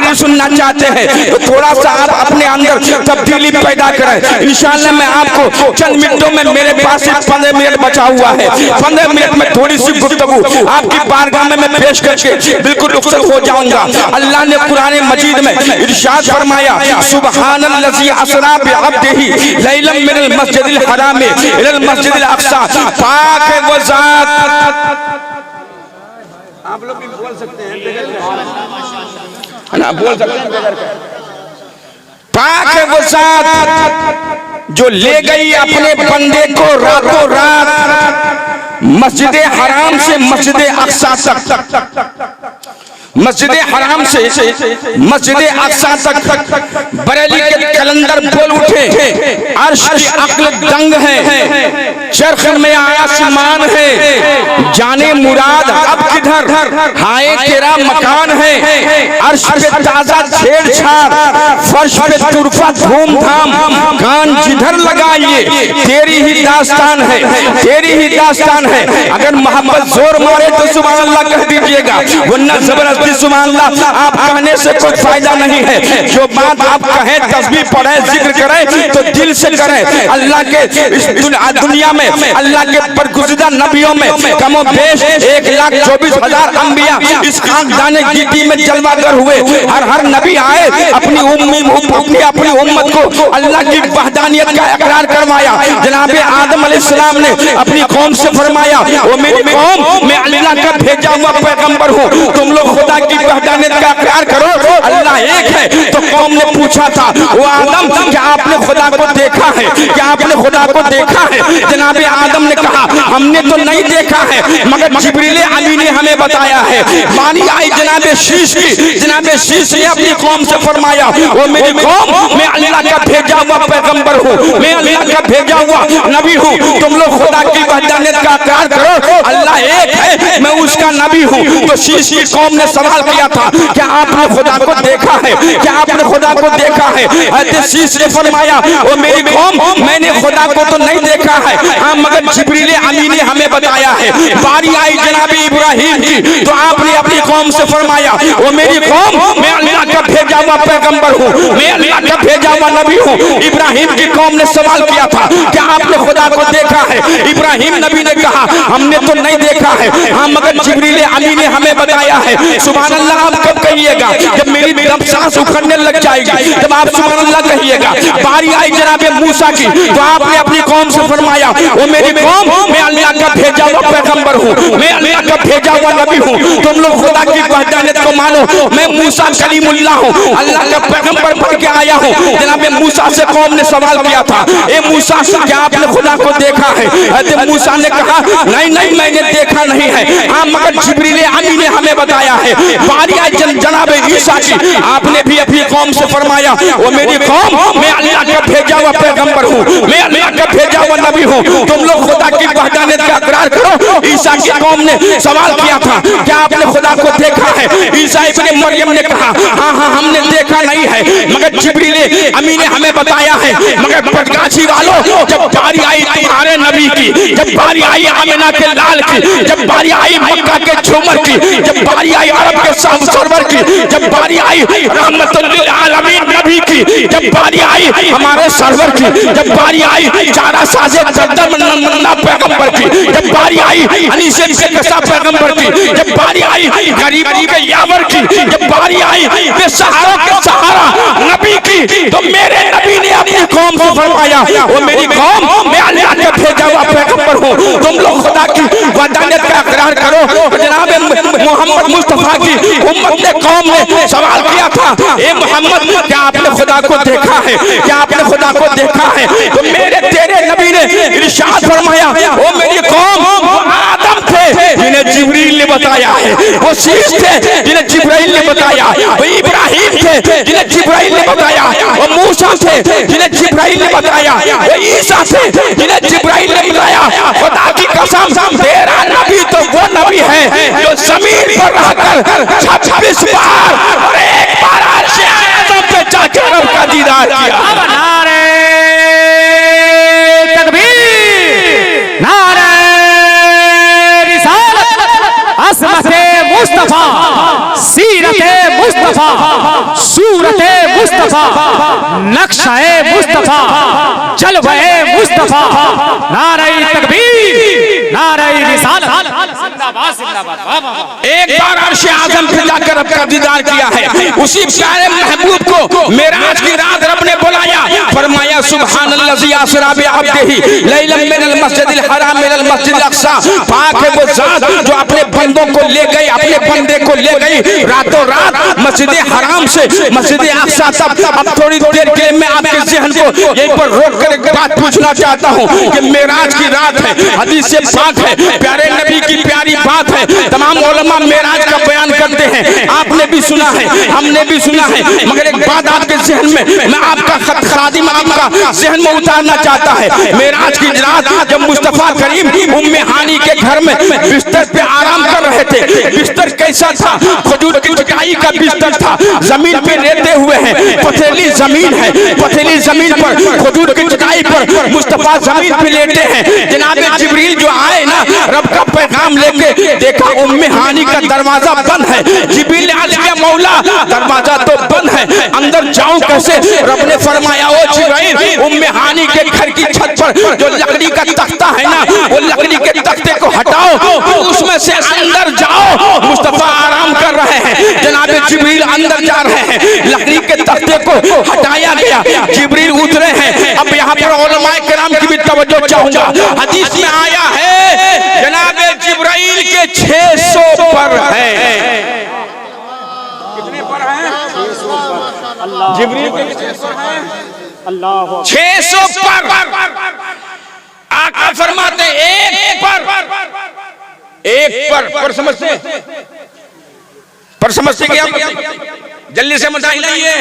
तकरीर सुनना चाहते हैं तो थोड़ा सा आप अपने अंदर तब्दीली पैदा करें। इंशाअल्लाह मैं आपको चंद मिनटों में, मेरे पास 15 मिनट बचा हुआ है, 15 मिनट में थोड़ी सी गुफ्तगू आपकी बारगाह में मैं पेश करके बिल्कुल रुखसत हो जाऊंगा। अल्लाह ने कुरान मजीद में इरशाद फरमाया, सुबहानल्लज़ी असरा बिअब्दिही लैलन मिनल मस्जिदिल हराम इलल मस्जिदिल अक़सा। पाक है वो ज़ात, आप लोग भी बोल सकते हैं, ना बोल सकते हैं बगैर के। पाक है वो ज़ात जो ले गई अपने बंदे को रातों रात मस्जिद हराम से मस्जिद अक़सा तक, मस्जिद हराम से मस्जिद अक़सा तक। बरेली के कलंदर बोल उठे, अर्श की अक्ल दंग है, चरख में आसमान है, जाने मुराद अब किधर, हाय तेरा मकान है। अर्श पे ताजा छेड़छाड़, फर्श पे तुरफा धूमधाम, कान जिधर लगाइए तेरी ही दास्तान है, तेरी ही दास्तान है। अगर मोहब्बत जोर मारे तो सुभान अल्लाह कह दीजिएगा, वरना जबरदस्ती सुभान अल्लाह आप कहने से कोई फायदा नहीं है। जो बात आप कहें, तस्बीह पढ़ें, जिक्र करें तो दिल से करें। अल्लाह के इस दुनिया में अल्लाह के बरगुज़िदा नबियों में कमो बेश 1,24,000 अंबिया इस खानदाने गिट्टी में जलवागर हुए। हर नबी आए अपनी उम्मत को अल्लाह की वहदानियत का इकरार करवाया। जनाब आदम अलैहिस्सलाम ने अपनी कौम से फरमाया, वो मेरी कौम, मैं अल्लाह का भेजा हुआ पैगंबर हूँ, तुम लोग खुदा की वहदानियत का इकरार करो, अल्लाह एक है। तो कौम ने पूछा था, वो आदम क्या आपने खुदा को देखा है, क्या आपने खुदा को देखा है? जनाब आदम ने कहा, हमने तो नहीं देखा है, मगर जिब्रील अमी ने हमें बताया है। बारी आई जनाब शीश की, जनाब शीश ने अपनी कौम से फरमाया, वो मेरी कौम, मैं अल्लाह का भेजा हुआ पैगंबर हूँ, मैं अल्लाह का भेजा हुआ नबी हूँ, तुम लोग खुदा की वहदानियत का इकरार करो, अल्लाह एक है, मैं उसका नबी हूँ। तो शीश की कौम ने सवाल किया था, क्या आपने खुदा को देखा है, क्या आपने खुदा को देखा है? शीश ने फरमाया, वो मेरी कौम, मैंने खुदा को तो नहीं देखा है, हाँ मगर जिब्रील अमी ने हमें बताया है। बारी आई जनाब इब्राहिम की, तो आपने अपनी कौम से फरमाया, वो मेरी कौम, मैं अल्लाह का भेजा हुआ पैगंबर हूँ, मैं अल्लाह का भेजा हुआ नबी हूँ। इब्राहिम की कौम ने सवाल किया था, क्या आपने खुदा को देखा है? इब्राहिम नबी ने कहा, हमने तो नहीं देखा है, हाँ मगर जिब्रील अमी ने हमें बताया है। सुभान अल्लाह आप कब कहिएगा? जब मेरी सांस उखड़ने लग जाएगी, जब आप सुभान अल्लाह कहिएगा। बारी आई जनाब मूसा की, तो आपने अपनी कौम से फरमाया, वो मेरी कौम, मैं अल्लाह का भेजा हुआ पैगंबर हूँ, मैं अल्लाह का भेजा हुआ नबी हूँ, तुम लोग खुदा की वहदानियत को मानो, मैं मूसा कलीमुल्लाह हूँ, अल्लाह का पैगंबर बन के आया हूँ। जनाब मूसा से कौम ने सवाल किया था, ए मूसा क्या आपने खुदा को देखा है? मूसा ने कहा, नहीं नहीं मैंने देखा नहीं है, हाँ मगर जिब्रील अमी ने हमें बताया है। बारी आई जनाब ईसा की, आपने भी अपनी कौम से फरमाया, वो मेरी कौम, मैं अल्लाह का भेजा हुआ पैगंबर हूँ, मैं अल्लाह का भेजा हुआ नबी हूँ, तुम लोग खुदा की वहदानियत का इकरार करो। ईसा की कौम ने सवाल किया था, क्या आपने खुदा को देखा है? ईसा इब्ने मरियम ने कहा, हाँ हाँ हमने देखा नहीं है, मगर जिब्रील अमी ने हमें बताया है। मगर बदकाशी वालों, जब बारी आई तुम्हारे नबी की, जब बारी आई आमिना के लाल की, जब बारी आई मक्का के झूमर की, जब बारी आई अरब के सरवर की, जब बारी आई रहमतुल लिल आलमीन नबी की, जब बारी आई हमारे सरवर की, जब बारी आई चारा साजे जद्दम नन्ना पैगंबर की, जब बारी आई अनीसे से कसा पैगंबर की, जब बारी आई गरीबों के यावर की, जब बारी आई बेसहारा के सहारा नबी की, तो मेरे नबी ने अपनी कौम से फरमाया, वो मेरी कौम, मैं अल्लाह का भेजा हुआ पैगंबर हूँ, तुम लोग खुदा की वहदानियत का इकरार करो। जनाब मोहम्मद मुस्तफा की उम्मत ने, कौम ने सवाल किया था, ए मोहम्मद क्या आपने खुदा को देखा है, क्या आपने खुदा को देखा है? तो मेरे तेरे नबी ने इरशाद फरमाया, वो मेरी कौम, वो आदम थे जिन्हें जिब्रील ने बताया है, वो शीश थे जिन्हें जिब्राइल ने बताया, वो इब्राहिम थे जिन्हें जिब्राइल ने बताया, वो मूसा थे जिन्हें जिब्राइल ने बताया, वो ईसा थे जिन्हें जिब्राइल ने बताया। खुदा की कसम, तेरा नबी तो वो नबी है जो जमीन पर रहकर 26 बार और एक बार अर्श आज़म पे जाकर रब का दीदार किया। नारे तकबीर, नारे रिसालत, असमत मुस्तफा, सीरत मुस्तफा, सूरते मुस्तफा, नक्शे मुस्तफा, जलवे मुस्तफा, नारे तकबीर, नारे रिसालत, जिंदाबाद जिंदाबाद। एक बार अर्श आज़म पे जाकर रब का दीदार किया है। उसी प्यारे महबूब को मेराज की रात रब ने बुलाया, फरमाया सुब्हानल्लज़ी असरा बिअब्दिही लैलन मिनल मस्जिदिल हराम मिनल मस्जिदिल अक़सा। पाक है वो ज़ात जो अपने बंदों को ले गई, अपने बंदे को ले गई रातों रात मस्जिद हराम से मस्जिद अक़सा तक। अब थोड़ी देर के मैं आपके ज़हन को यहीं पर रोक कर एक बात पूछना चाहता हूँ कि मेराज की रात है, हदीस से पाक है, प्यारे नबी की प्यारी बात है। तमाम उलमा मेराज का बयान करते हैं, आपने भी सुना है, हमने भी सुना है, मगर एक बात आपके ज़हन में मैं आपका खादिम आपका ज़हन में उतारना चाहता है। मेराज की रात जब मुस्तफ़ा करीम उम्मे हानी के घर में बिस्तर पे आराम कर रहे थे, बिस्तर कैसा था? खजूर की चटाई का बिस्तर था, जमीन पे लेटे हुए हैं, पथरीली जमीन है, पथरीली जमीन पर खजूर की चटाई पर मुस्तफ़ा जमीन पे लेटे हैं। जनाब जिब्रील जो आए ना, रब का पैगाम लेके, देखा उम्मे हानी का दरवाजा बंद है। जिब्रील ने अर्ज़ किया मौला दरवाजा तो बंद है, अंदर जाऊं कैसे? रब ने फरमाया ओ जिब्रील उम्मे हानी के घर की छत पर जो लकड़ी का तख्ता है ना, वो लकड़ी के तख्ते को हटाओ, उसमें से अंदर जाओ। मुस्तफ़ा आराम कर रहे हैं, जनाब जिब्रील अंदर जा रहे हैं, लकड़ी के तख्ते को हटाया गया, जिब्रील उतरे हैं। अब यहाँ पर उलमाए किराम की भी तवज्जो चाहूंगा। हदीस में आया है जनाब जिब्रील के 600 पर है। कितने पर हैं? जिब्रील के 600 हैं। 600 पर आका फरमाते एक पर समझते क्या? जल्दी से मता हिलाइए,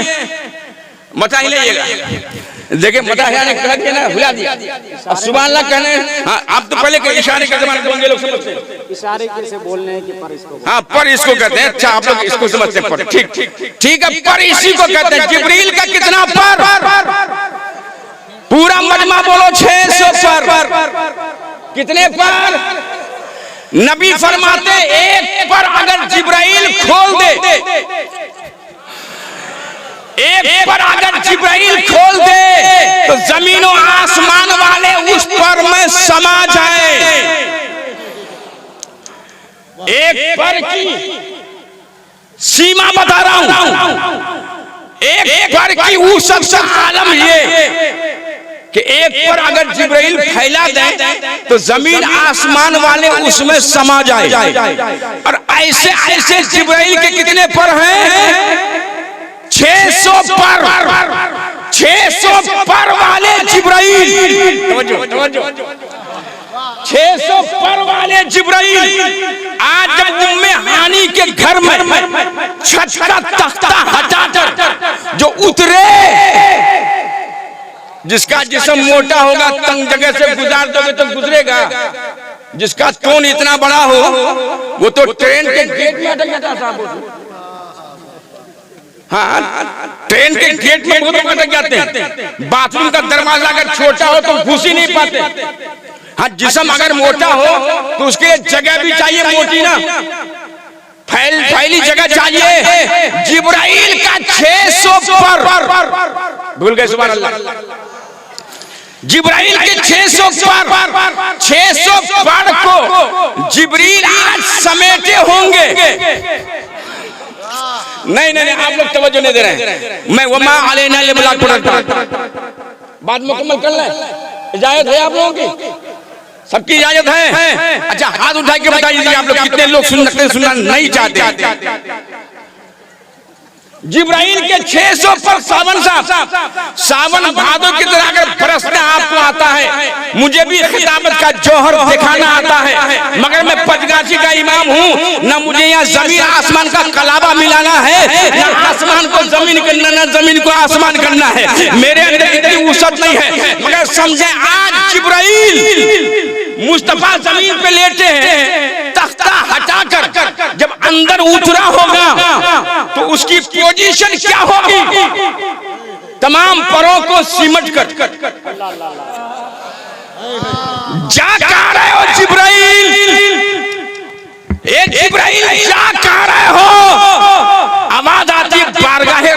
मता हिलाइएगा। देखिए मता हिलाने कह दिया ना, हिला दिया। सुभान अल्लाह कहने, हाँ आप तो पहले के इशारे के जमाने के लोग समझते हैं, इशारे कैसे बोलने हैं कि पर इसको, हाँ पर इसको कहते हैं। अच्छा आप लोग इसको समझते हैं, पर ठीक है, पर इसी को कहते हैं। जिब्रील का कितना पर? पूरा मजमा बोलो 600 पर। कितने पर? नबी फरमाते एक पर अगर जिब्राइल खोल दे, एक पर अगर जिब्राइल खोल दे तो जमीन और आसमान वाले उस पर में समा जाए। एक पर की सीमा बता रहा हूं, एक पर की वसअत से आलम ये कि एक पर अगर जिब्राइल फैला दे तो जमीन आसमान वाले उसमें समा जाए। और ऐसे ऐसे जिब्राइल के कितने पर हैं? 600 पर। 600 पर वाले जिब्राइल, 600 पर वाले जिब्राइल आज जब उम्मे हानी के घर में छत का तख्ता हटाकर जो उतरे, जिसका जिस्म मोटा होगा तंग जगह से गुजार दोगे तो गुजरेगा, जिसका तोन इतना बड़ा हो वो तो ट्रेन के गेट में अटक जाता था। हाँ ट्रेन के गेट में बहुत अटक जाते हैं। बाथरूम का दरवाजा अगर छोटा हो तो घुस ही नहीं पाते। हाँ जिस्म अगर मोटा हो तो उसके जगह भी चाहिए मोटी ना, फैली जगह चाहिए। जिब्राइल का 600 पर, भूल गए सुभान अल्लाह। जिब्राइल के 600 पर, 600 पर को जिब्रील आज समेटे होंगे। नहीं आप लोग तवज्जो नहीं दे रहे हैं। मैं वमा अलैना इल्ला बलाग बात मुकम्मल कर लें। इजाजत है आप लोगों की? सबकी इजाजत है? अच्छा हाथ उठा के बता दीजिए आप लोग कितने लोग सुनना नहीं चाहते। जिब्राइल के 600 पर सावन भादों की तरह अगर बरसना आपको आता है, मुझे भी खिताबत का जौहर दिखाना आता है, मगर मैं पचगाछी का इमाम हूँ। न मुझे यहाँ जमीन आसमान का कलाबा मिलाना है, न आसमान को जमीन करना, न जमीन को आसमान करना है। मेरे अंदर इतनी वसअत नहीं है। मगर समझे आज जिब्राइल मुस्तफा जमीन पे लेटे हैं, तख्ता हटाकर जब अंदर उतरा होगा तो उसकी पोजीशन क्या होगी? तमाम परों को सिमट कर जा कह रहे हो जिब्राइल, जिब्राइल जा कह रहे हो? आवाज आती है बारगाहे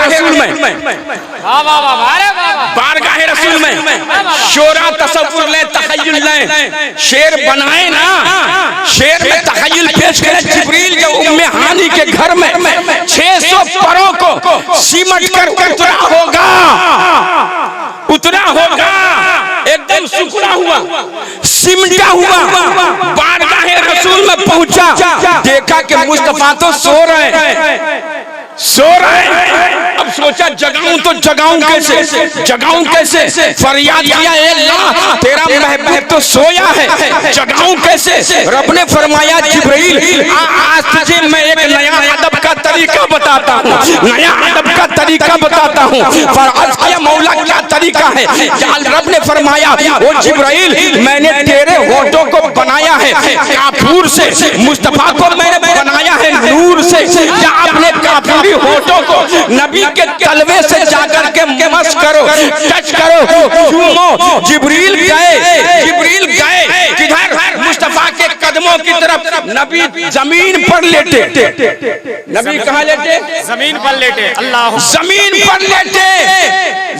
बारगाहे रसूल में शोरा तसव्वुर ले तखय्युल ले शेर बनाए ना, शेर में तखय्युल पेश करे। जिब्रील जब उम्मे हानी के घर में 600 परों को सिमट कर उतरा होगा एकदम सुखड़ा हुआ, सिमटा हुआ, बारगाहे रसूल में पहुंचा, देखा कि मुस्तफा तो सो रहे अब सोचा जगाऊं तो जगाऊं कैसे, फरियाद किया ए अल्लाह तेरा महबूब तो सोया है, जगाऊं कैसे। रब ने फरमाया जिब्रील आज तुझे मैं एक नया अदब का तरीका बताता हूँ। फर्ज किया मौला क्या तरीका है। रब ने फरमाया ओ जिब्रील मैंने तेरे होठों को बनाया है काफूर से, मुस्तफा को मैंने बनाया है नूर से। या अपने काफूरी होठों को नबी के तलवे से जाकर के मस करो, टच करो, चूमो। जिब्रील गए किधर, मुस्तफा के कदमों की तरफ। नबी जमीन पर लेटे, नबी कहाँ लेटे? जमीन पर लेटे। अल्लाह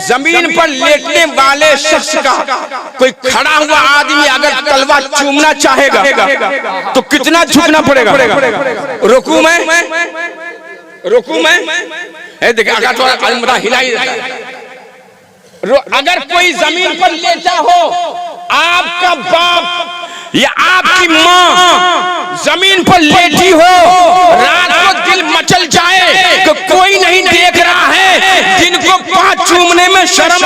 जमीन पर लेटने वाले शख्स का कोई खड़ा हुआ आदमी अगर तलवा चूमना चाहेगा तो कितना झुकना पड़ेगा? रुकू में देखिए अगर तो अलमदा हिलाई अगर कोई जमीन पर लेटा हो, आपका बाप या आपकी माँ जमीन पर लेटी हो, रात को दिल मचल जाए तो कोई नहीं देख रहा है, जिनको पांच चूमने में शर्म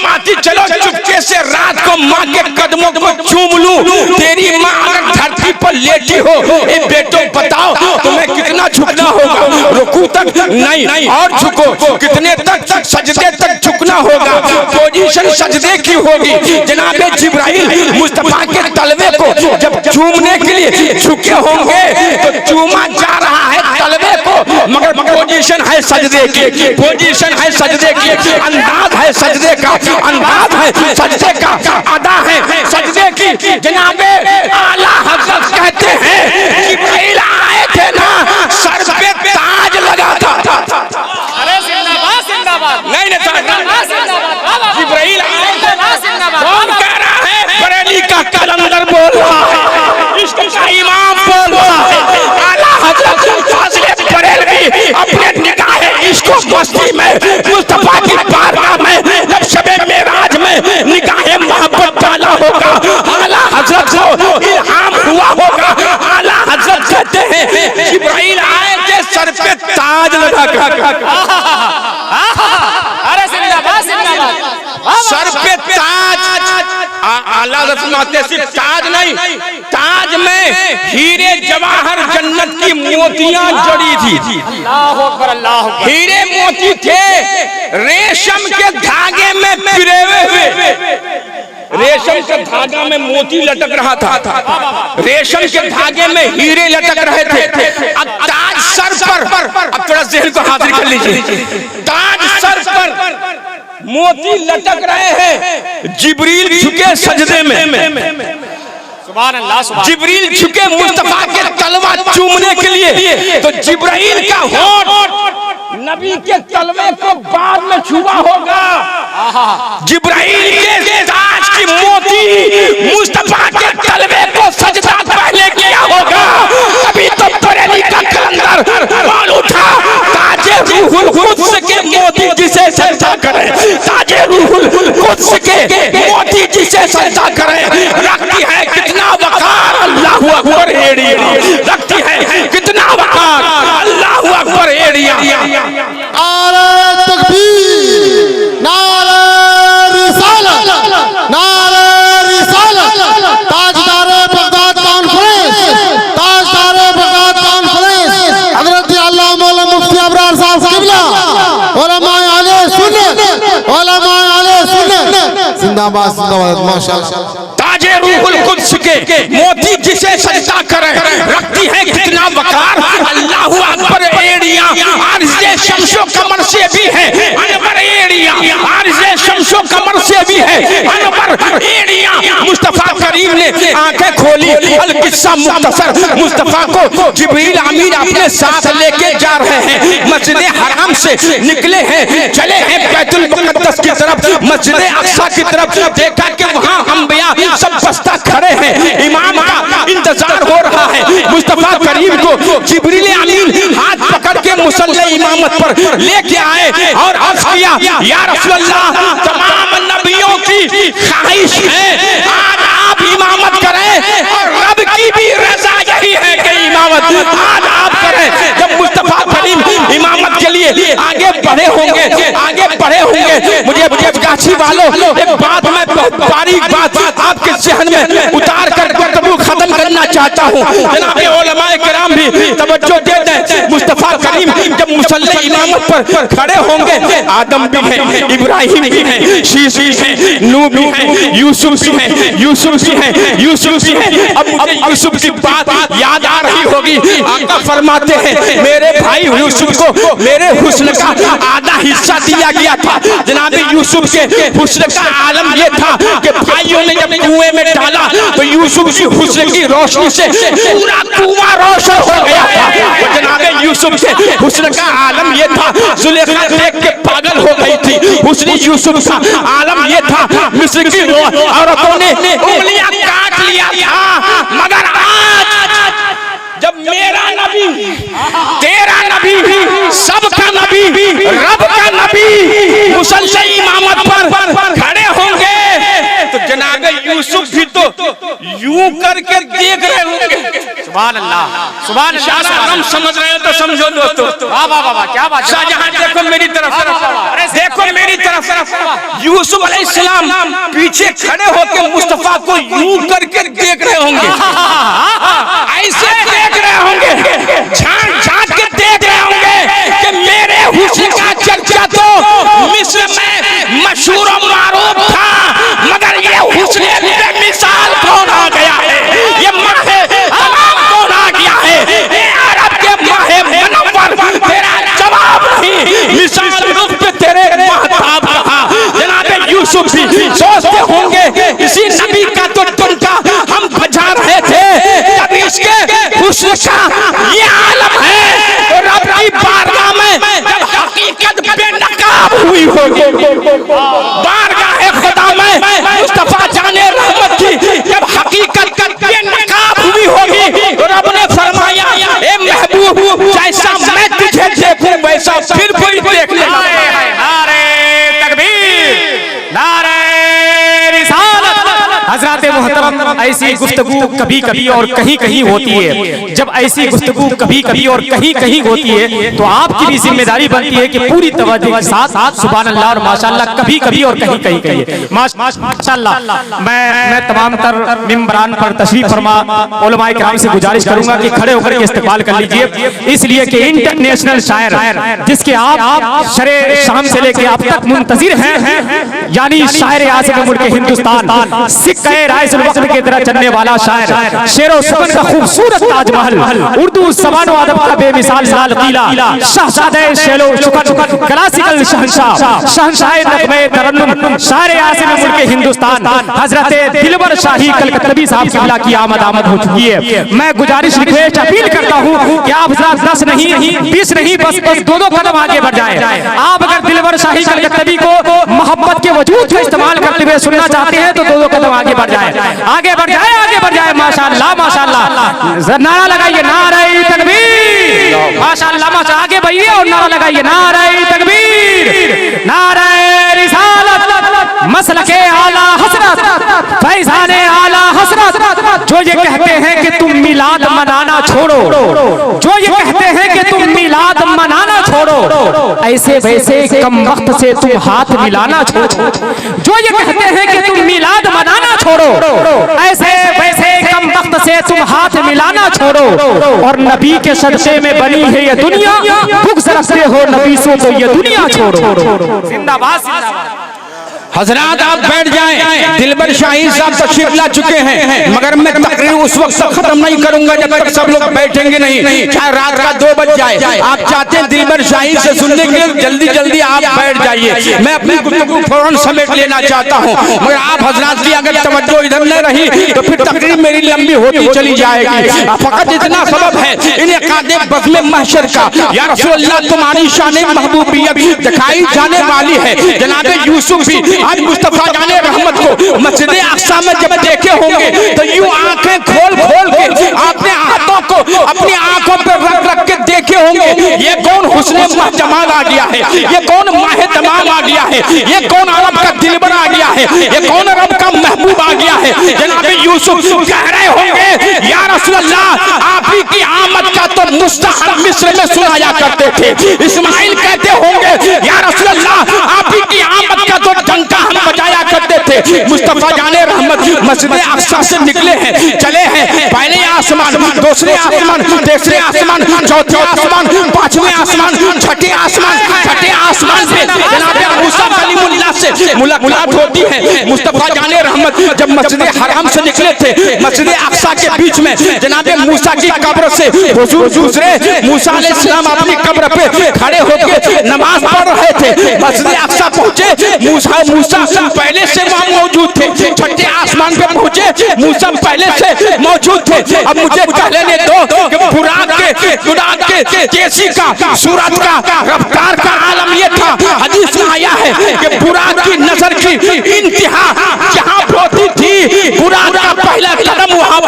आती, चलो चुपके से रात को माँ के कदमों को चूम लूं। तेरी माँ अगर धरती पर लेटी हो, ए बेटो बताओ तुम्हें कितना झुकना होगा? रुकू तक नहीं और झुको, कितने तक? सजदे तक झुकना होगा। पोजीशन सजदे की होगी। जनाबे जिब्राइल मुस्तफा के तलवे को जब चूमने के लिए झुके होंगे तो चूमा जा रहा है तलवे को, मगर पोजीशन है सजदे की, अंदाज है सजदे का, सजदे का अदा है सजदे की। जनाबे आला हज़रत कहते हैं जिब्राइल आए थे ना, सर पे ताज लगा था। अरे जिंदाबाद नहीं जिब्राइल आए थे ना, कौन कह रहा है? बरेली का कलंदर बोल रहा है, इश्क का इमाम बोल रहा है। आला हज़रत फाज़िले बरेलवी अपने निगाहे इश्क मस्ती में मुस्तफा की बारगाह में शबे मेराज में निगाहे मोहब्बत डाला होगा। आला हज़रत को इल्हाम हुआ होगा। आला हज़रत कहते हैं जिब्राइल आए थे सर पे ताज लगा कर। अरे जिंदाबाद सर पे ताज। आला हज़रत सिर्फ ताज नहीं, ताज में हीरे जवाहर जन्नत की मोतियां जड़ी थी। अल्लाह अकबर, अल्लाह अकबर। हीरे मोती थे रेशम के धागे में पिरे हुए, रेशम के धागा में मोती लटक रहा था, रेशम के धागे में हीरे लटक रहे थे। अब ताज सर पर, अब थोड़ा ज़हन को हाजिर कर लीजिए, ताज सर पर मोती लटक रहे हैं। जिब्रील झुके सजदे में, सुभान अल्लाह। जिब्रील झुके मुस्तफा के तलवा चूमने के लिए, तो जिब्राइल का होठ नबी के तलवे को बाद में छुआ होगा। जिब्राइल के ताज की मोती मुस्तफा के तलवे को सजदा पहले किया होगा। तभी तो बरेली का कलंदर बोल उठा, ताजे रूहुल कुद्स के मोती जिसे सजदा करे, ताजे रूहुल कुद्स के मोती जिसे सजदा करे। रखती है कितना वकार, अल्लाहु अकबर एड़िया, रखती है कितना वकार, अल्लाहु अकबर एड़िया। नारे तकबीर, नारे रिसालत, नारे रिसालत। ताजदारे बगदाद कॉन्फ्रेंस, ताजदारे बगदाद कॉन्फ्रेंस हज़रत अल्लामा मौला मुफ्ती अबरार साहब क़िबला, उलमाए आले सुन्नत, उलमाए आले सुन्नत। जिंदाबाद जिंदाबाद माशाअल्लाह। ताजे रूहुल कुद्स के मोती जिसे सजदा करे, रखती है कितना वकार, अल्लाहु अकबर एड़िया। आरिज़े शम्सो कमर से भी है अनवर एड़िया, आरिज़े शम्सो कमर से भी है अनवर एड़िया। मुस्तफा करीम ने आंखें खोली, अल किस्सा मुख्तसर। मुस्तफा को जिब्रील अमीर अपने साथ लेके जा रहे हैं, मस्जिद हराम हराम से निकले हैं, चले हैं बैतुल मुक़द्दस की तरफ, मस्जिद अक़सा की तरफ, देखा कि वहाँ अंबिया सब बस्ता खड़े हैं, इमाम का इंतजार हो रहा है। मुस्तफा करीम को जिब्रील अमीन हाथ पकड़ के मुसल्ले इमामत पर लेके आए और अर्ज़ किया, या रसूल अल्लाह, तमाम नबियों की ख्वाहिश है आज आप इमामत करें और रब की भी रज़ा यही है कि इमामत आज आप करें। जब मुस्तफा करीम इमामत के लिए आगे बढ़े होंगे, मुझे गाछी वालों एक बात, मैं बहुत बारीक बात आपके ज़हन में उतार कर गुफ्तगू खत्म करना चाहता हूँ। जनाब उलमाए किराम भी तवज्जो दे दें। मुस्तफा करीम जब मुसल्ले इमामत पर खड़े होंगे, आदम भी है, इब्राहिम भी है, शीश भी है, नूह भी है, यूसुफ भी है, यूसुफ भी है। अब मुझे यूसुफ की बात याद आ रही होगी। आका फरमाते हैं, मेरे भाई यूसुफ को मेरे हुस्न का आधा हिस्सा दिया गया था। जनाब यूसुफ के हुस्न का आलम यह था कि भाइयों ने जब कुएं में डाला तो यूसुफ की हुस्न की रोशनी से पूरा कुआं रोशन हो गया था। जनाब यूसुफ के हुस्न का आलम यह था, जुलेखा देख के पागल हो गई थी। हुस्न यूसुफ का आलम यह था, मिस्र की औरतों ने उंगलियां काट लिया था। मगर आज जब मेरा नबी, तेरा नबी, सबका नबी, रब का नबी मुसल्ले इमामत पर खड़े होंगे तो जनाब यूसुफ भी तो यूं करके देख रहे होंगे। सुभान अल्लाह, सुभान अल्लाह। हम समझ रहे हो तो समझो दोस्तों। वाह वाह वाह, क्या बात है। शाहजहां देखो मेरी तरफ, देखो मेरी तरफ। यूसुफ अलैहिस्सलाम पीछे खड़े होकर मुस्तफा को यूं करके देख रहे होंगे, ऐसे देख रहे होंगे, झांक के देख रहे होंगे कि मेरे हुस्न का चर्चा तो मिस्र में मशहूर और मारूफ था, मगर ये हुस्न बेमिसाल कौन आ गया है, ये माहे तमाम कौन आ गया है, ये अरब के माहे मुनव्वर तेरा जवाब नहीं, मिसाल रूप पे तेरे महताब कहा। जनाब यूसुफ भी सोचते होंगे इसी नबी का तो टुनका हम बजा रहे थे, तब इसके हुस्न का ये आलम है तो रब की बारगाह में जब हकीकत बेनकाब हुई होगी, बारगाह खुदा में मुस्तफा जाने रहमत की जब हकीकत बेनकाब हुई होगी तो रब ने फरमाया, ए महबूब जैसा मैं तुझे देखूं वैसा फिर कोई देख लेगा। नारे तकबीर, नारे रिसालत। हज़रात मोहतरम, ऐसी गुफ्तगू कभी कभी और कहीं कहीं होती है। जब ऐसी गुफ्तगू कभी कभी और कहीं कहीं होती है तो आपकी भी जिम्मेदारी बनती है कि पूरी तवज्जो के साथ सुभान अल्लाह और माशाअल्लाह कभी कभी और कहीं कहीं कहिए माशाअल्लाह। मैं तमाम तर मिंबरान पर तशरीफ फरमा उलमाए किराम से गुजारिश करूंगा कि खड़े होकर के इस्तेमाल कर लीजिए, इसलिए कि इंटरनेशनल शायर जिसके आप शरे शाम से लेके अब तक मुंतजिर हैं, यानी शायर आज़म मुल्क हिंदुस्तान, सिक्के राइसुल वक्त की तरह चलने वाला शायर, शेरो सुकन का खूबसूरत ताजमहल, उर्दू ज़बान व अदब का बेमिसाल लाल किला, शहजादे शेरो सुकन, क्लासिकल शहंशाह नग़्मे तरन्नुम, शायर आज़म मुल्क हिंदुस्तान, हजरत दिलबर शाही कलकत्तवी साहब किबला की आमद हो चुकी है। मैं गुजारिश रिक्वेस्ट अपील करता हूँ कि आप 10 नहीं 20 नहीं बस 2 कदम आगे बढ़ जाए। आप अगर दिलबर शाही कलकत्तवी को मोहब्बत के वजूद का इस्तेमाल करते हुए सुनना चाहते हैं तो 2 कदम आगे बढ़ जाए, आगे बढ़ जाए, आगे बढ़ जाए। माशाअल्लाह माशाअल्लाह, नारा लगाइए नारे तकबीर, माशाअल्लाह माशाअल्लाह, आगे बढ़िए और नारा लगाइए नारे तकबीर, नारे रिसालत, मसलके आला हसरत, फैज़ाने आला हसरत। जो ये कहते हैं कि तुम मिलाद मनाना छोड़ो, जो ये कहते हैं कि तुम मिलाद मनाना छोड़ो, ऐसे वैसे कम वक्त से तुम हाथ मिलाना छोड़ो। जो ये कहते हैं कि तुम मिलाद मनाना छोड़ो, ऐसे वैसे कम वक्त से तुम हाथ मिलाना छोड़ो, और नबी के सदक़े में बनी है ये दुनिया, बुग़्ज़ रखते हो नबी से तो ये दुनिया छोड़ो। जिंदाबाद जिंदाबाद। हजरात आप बैठ जाएं। दिलबर शाहीन साहब तशरीफ ला चुके हैं, मगर मैं तकरीर उस वक्त तक खत्म नहीं करूंगा जब तक सब लोग बैठेंगे नहीं, चाहे रात का 2 बज जाए। आप चाहते हैं दिलबर शाहीन से सुनने के लिए, जल्दी जल्दी आप बैठ जाइए। मैं अपनी गुफ्तगू फौरन समेट लेना चाहता हूँ, मगर आप हजरात की अगर तवज्जो इधर न रही तो फिर तकरीर मेरी लंबी होती चली जाएगी। फकत इतना सबब है इन्हें कादे बज़्म महशर का, या रसूल अल्लाह तुम्हारी शान महबूबियत दिखाई जाने वाली है। जनाबे यूसुफ भी आज मुस्तफा जाने रहमत को मस्जिद अक्सा में जब देखे होंगे तो यूं आंखें खोल खोल के अपने हाथों को अपनी आंखों पर रख रख के देखे होंगे। ये कौन हुस्ने जमाल आ गया है, ये कौन माहे तमाम आ गया है, ये कौन अरब का दिलबर आ गया है, ये कौन अरब का महबूब आ गया है। जनाबे यूसुफ कह रहे होंगे या रसूल अल्लाह आप ही की आमद का तो मुस्तहर मिस्र में सुनाया करते थे। इस्माइल कहते होंगे या रसूल अल्लाह आप ही की आमद का तो डंका हम बजाया करते थे। मुस्तफा जाने रहमत मस्जिद अक्सा से निकले हैं, चले हैं, पहले आसमान, दूसरे आसमान, तीसरे आसमान, चौथे आसमान, पांचवें आसमान, छठे आसमान से जनाबे मूसा कलीमुल्लाह से मुलाकात होती है। मुस्तफा जाने रहमत जब मस्जिद हराम से निकले थे, मस्जिद अक्सा के बीच में जनाबे मूसा की कब्र से हुजूर दूसरे मूसा अलैहिस्सलाम अपनी कब्र पे खड़े होकर नमाज पढ़ रहे थे। मस्जिद अक्सा पहुंचे, मूसा पहले से वहां मौजूद थे। छठे आसमान पे पहुंचे, मूसा पहले से मौजूद थे। अब मुझे कह लेने दो कि बुराक के कैसी का सूरत का रफ्तार का आलम ये था। हदीस में आया है कि बुराक की नजर की इंतहा जहां होती थी, बुराक का पहला कदम वहां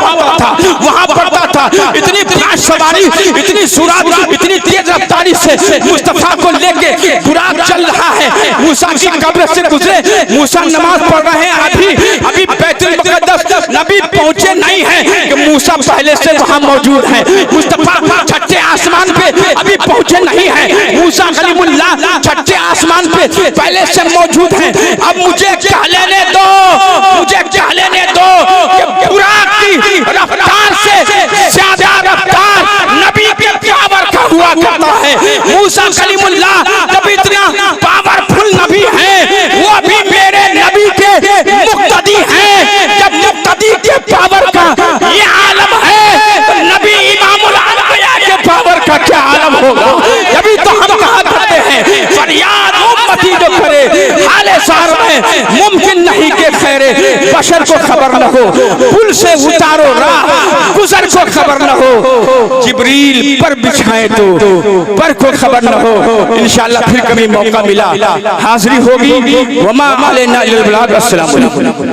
पड़ता था। इतनी फास्ट सवारी, इतनी सूरत, इतनी तेज रफ्तारी से मुस्तफा को लेके बुराक चल रहा है। मूसा की कब्र से गुजरे, मूसा नमाज पढ़ रहे हैं। अभी बैतुल मुक़द्दस नबी पहुंचे नहीं है कि मूसा पहले से वहां मौजूद है। मुस्तफा छठे आसमान पे अभी पहुंचे नहीं है। मूसा कलीमुल्लाह छठे आसमान पे पहले से मौजूद है। अब मुझे कह लेने दो कि बुराक की रफ्तार से ज्यादा रफ्तार नबी के पावर का हुआ करता है। मूसा कलीमुल्लाह जब इतना पावरफुल नबी है, वो अभी मेरे नबी के मुक्तदी हैं। जब मुक्तदी के पावर का ये आलम है तो नबी इमामुल अंबिया के पावर का क्या आलम होगा। अभी तो हम कहा करते हैं फरियाद उम्मती जो करे हाले सार में मुमकिन नहीं के खैरे बशर को खबर न हो, पुल से उतारो राह गुजर को खबर न हो, जिब्रील पर बिछाए तो पर को खबर न हो। इंशाअल्लाह फिर कभी मौका मिला हाजिरी होगी। वमा अलैना इल्लल बलाग। अस्सलामु अलैकुम।